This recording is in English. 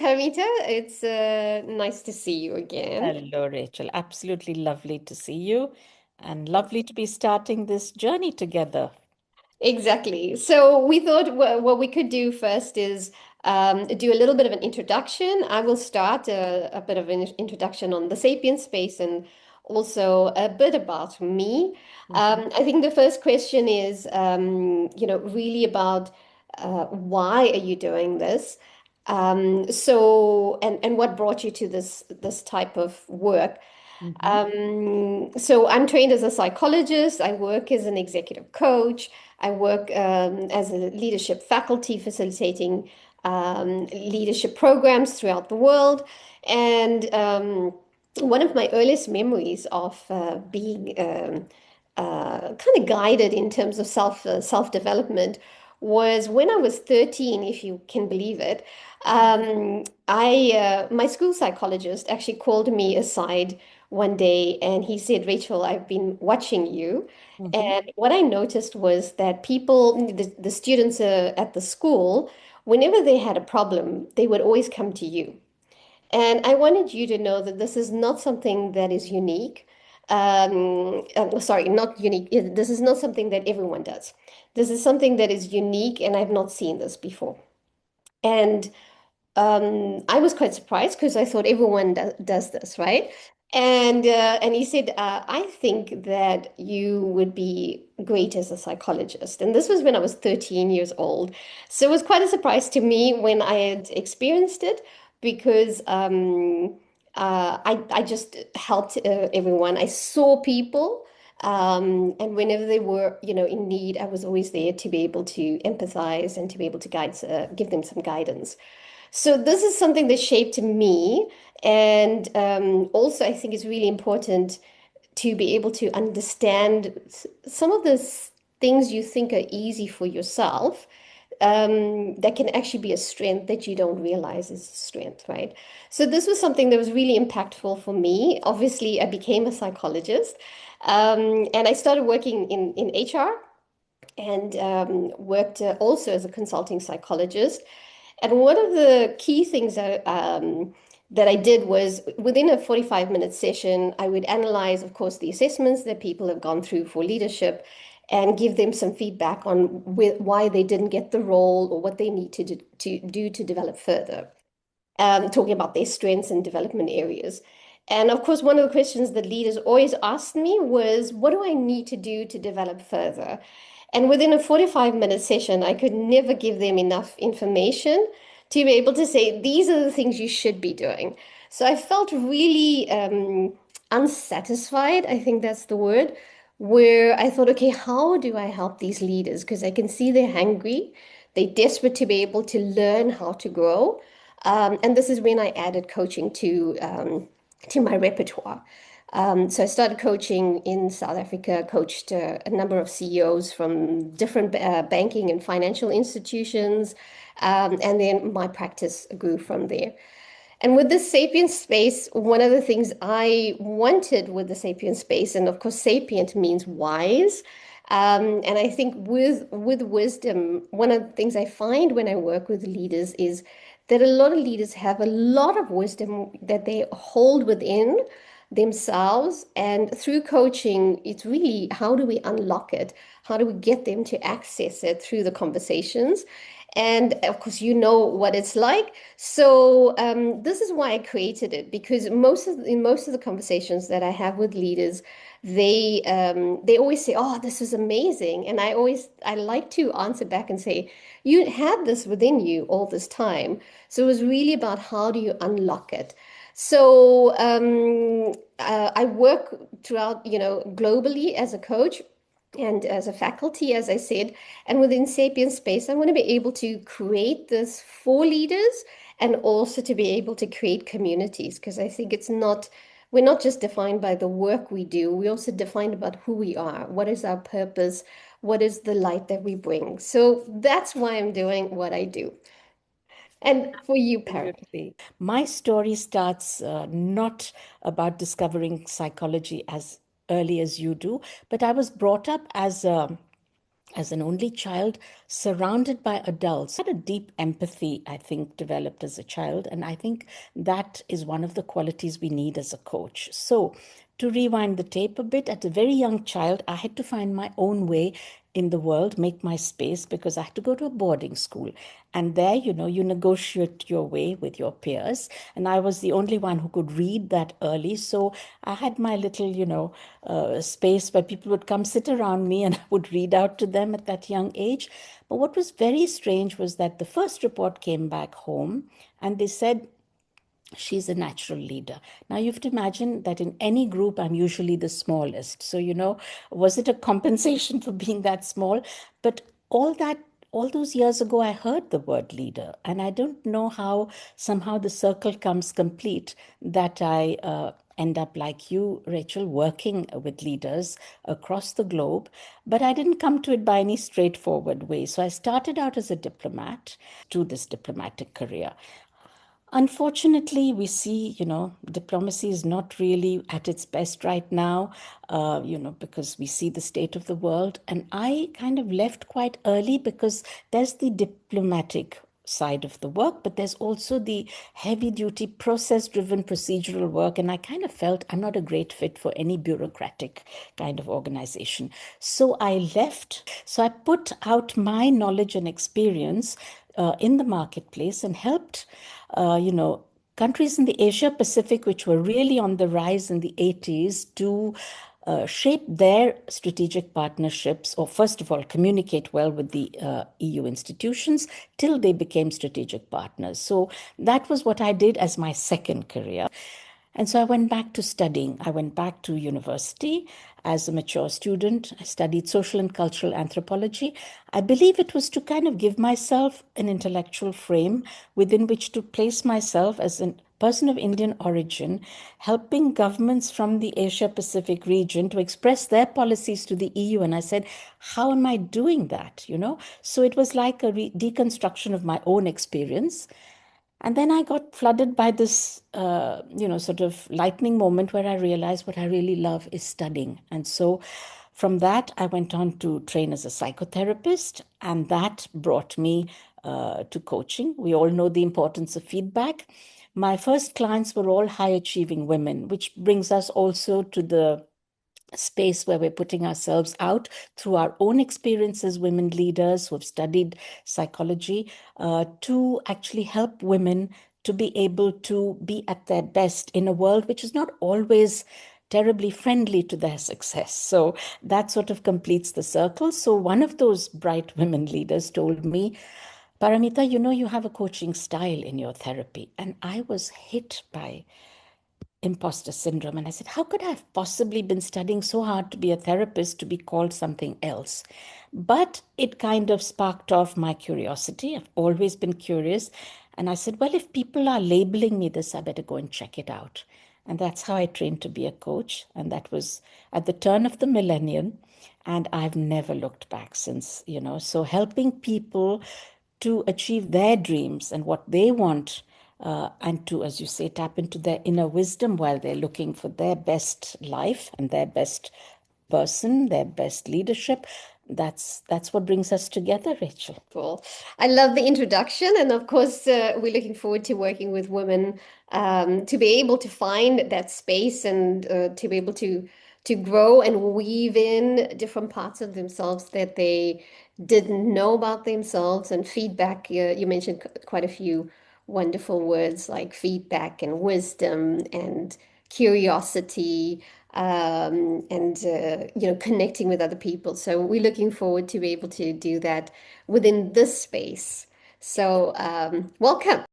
Paramita. It's nice to see you again. Hello, Rachel. Absolutely lovely to see you and lovely to be starting this journey together. Exactly. So we thought what we could do first is do a little bit of an introduction. I will start a bit of an introduction on the sapient space and also a bit about me. Mhm. I think the first question is, really about why are you doing this? And what brought you to this type of work? Mhm. So I'm trained as a psychologist. I work as an executive coach. I work as a leadership faculty facilitating leadership programs throughout the world. And one of my earliest memories of being kind of guided in terms of self-development was when I was 13, if you can believe it. I my school psychologist actually called me aside one day and he said, Rachel, I've been watching you. Mhm. And what I noticed was that the students at the school, whenever they had a problem, they would always come to you. And I wanted you to know that this is not something that is unique. Sorry, not unique. This is not something that everyone does. This is something that is unique, and I've not seen this before. And I was quite surprised because I thought everyone does this, right? And he said, I think that you would be great as a psychologist. And this was when I was 13 years old. So it was quite a surprise to me when I had experienced it because I just helped everyone. I saw people. And whenever they were, in need, I was always there to be able to empathize and to be able to give them some guidance. So this is something that shaped me, and also I think it's really important to be able to understand some of the things you think are easy for yourself, that can actually be a strength that you don't realize is a strength, right? So this was something that was really impactful for me. Obviously, I became a psychologist, and I started working in HR and worked also as a consulting psychologist. And one of the key things that I did was within a 45-minute session, I would analyze, of course, the assessments that people have gone through for leadership and give them some feedback on why they didn't get the role or what they need to do to develop further, talking about their strengths and development areas. And of course, one of the questions that leaders always asked me was, what do I need to do to develop further? And within a 45-minute session, I could never give them enough information to be able to say, these are the things you should be doing. So I felt really unsatisfied, I think that's the word, where I thought, okay, how do I help these leaders? Because I can see they're hungry, they're desperate to be able to learn how to grow. And this is when I added coaching to my repertoire. So I started coaching in South Africa, coached a number of CEOs from different banking and financial institutions, and then my practice grew from there. And with the sapient space, one of the things I wanted with the sapient space, and of course, sapient means wise. And I think with wisdom, one of the things I find when I work with leaders is that a lot of leaders have a lot of wisdom that they hold within themselves. And through coaching, it's really how do we unlock it? How do we get them to access it through the conversations? And of course, you know what it's like. So this is why I created it because in most of the conversations that I have with leaders, they always say, "Oh, this is amazing," and I like to answer back and say, "You had this within you all this time." So it was really about how do you unlock it. So I work throughout, globally as a coach and as a faculty, as I said, and within Sapient Space, I want to be able to create this for leaders and also to be able to create communities because I think we're not just defined by the work we do, we're also defined about who we are. What is our purpose? What is the light that we bring? So that's why I'm doing what I do. And for you, Parag. Absolutely. My story starts not about discovering psychology as early as you do, but I was brought up as a as an only child, surrounded by adults. I had a deep empathy, I think, developed as a child. And I think that is one of the qualities we need as a coach. So, to rewind the tape a bit, at a very young child, I had to find my own way in the world, make my space, because I had to go to a boarding school. And there, you negotiate your way with your peers. And I was the only one who could read that early. So I had my little, space where people would come sit around me and I would read out to them at that young age. But what was very strange was that the first report came back home and they said, she's a natural leader. Now you have to imagine that in any group, I'm usually the smallest. So, was it a compensation for being that small? But all that, all those years ago, I heard the word leader. And I don't know how somehow the circle comes complete that I end up like you, Rachel, working with leaders across the globe. But I didn't come to it by any straightforward way. So I started out as a diplomat to this diplomatic career. Unfortunately, we see, diplomacy is not really at its best right now, because we see the state of the world. And I kind of left quite early because there's the diplomatic side of the work, but there's also the heavy duty process driven procedural work. And I kind of felt I'm not a great fit for any bureaucratic kind of organization. So I left. So I put out my knowledge and experience in the marketplace and helped, countries in the Asia Pacific, which were really on the rise in the 80s, to shape their strategic partnerships, or first of all, communicate well with the EU institutions till they became strategic partners. So that was what I did as my second career. And so I went back to studying. I went back to university as a mature student. I studied social and cultural anthropology. I believe it was to kind of give myself an intellectual frame within which to place myself as a person of Indian origin, helping governments from the Asia Pacific region to express their policies to the EU. And I said, how am I doing that? So it was like a deconstruction of my own experience. And then I got flooded by this, sort of lightning moment where I realized what I really love is studying. And so from that, I went on to train as a psychotherapist, and that brought me to coaching. We all know the importance of feedback. My first clients were all high achieving women, which brings us also to the space where we're putting ourselves out through our own experiences, women leaders who have studied psychology, to actually help women to be able to be at their best in a world which is not always terribly friendly to their success. So that sort of completes the circle. So one of those bright women leaders told me, Paramita, you have a coaching style in your therapy. And I was hit by imposter syndrome. And I said, how could I have possibly been studying so hard to be a therapist to be called something else? But it kind of sparked off my curiosity. I've always been curious. And I said, well, if people are labeling me this, I better go and check it out. And that's how I trained to be a coach. And that was at the turn of the millennium. And I've never looked back since, So helping people to achieve their dreams and what they want, and to, as you say, tap into their inner wisdom while they're looking for their best life and their best person, their best leadership. That's what brings us together, Rachel. Cool. I love the introduction. And of course, we're looking forward to working with women to be able to find that space and to be able to grow and weave in different parts of themselves that they didn't know about themselves. And feedback, you mentioned quite a few wonderful words like feedback and wisdom and curiosity, and connecting with other people. So we're looking forward to be able to do that within this space. So welcome.